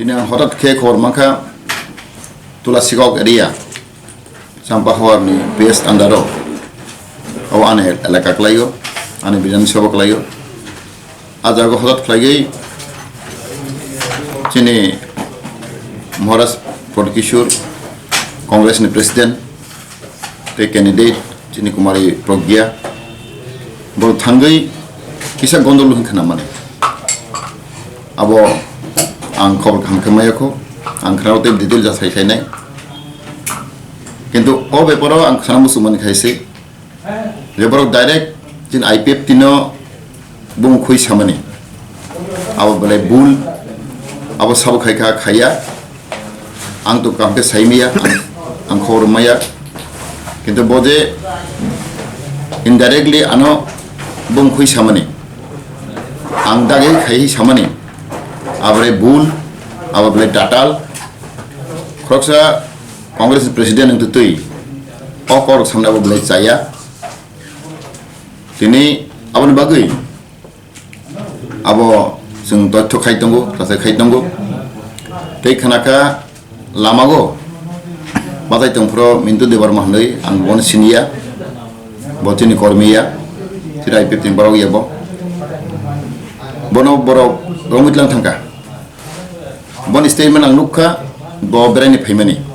Tini hঠাৎ খেয়ে খবর মাখা Tulassigok area sampah ni based andaro aw ane elaka klayo ane bidan sabha klayo ajago hঠাৎ klagi chini Maharaj Prodkishore Congress ni president te candidate chini Kumari Progya bol thangai kisa gondol hingkhana mane abo ang khobor khamkhamayako ang kharaote detail ja sai nai কিন্তু ও ব্যাপারও আং খানামু সুমান খাইছে লেবারও direct জিন IPF তিনো বুং খুই সামানি আবো বলে বুল আবো সাবো খাইখা খাইয়া আং তো কামকে সাইমিয়া আং খবর মাইয়া কিন্তু বজে ইনডাইরেক্টলি আনো বুং খুই সামানি আং দাগে খাই সামানি আবরে বুল আবো বলে ডাটাল খরকসা Congress President itu tui, okor samna boleh saya. Tini abon bagai, abo sung toh khai tunggu, tasai khai tunggu. Tei khanaka lamago, batai tungpro mintu debar mahnai, angbon sinia, botini kormiya, tirai pipting barau ya bo. Bono borau romit lang thangka. Bon statement ang nukha, bo berani phaimani.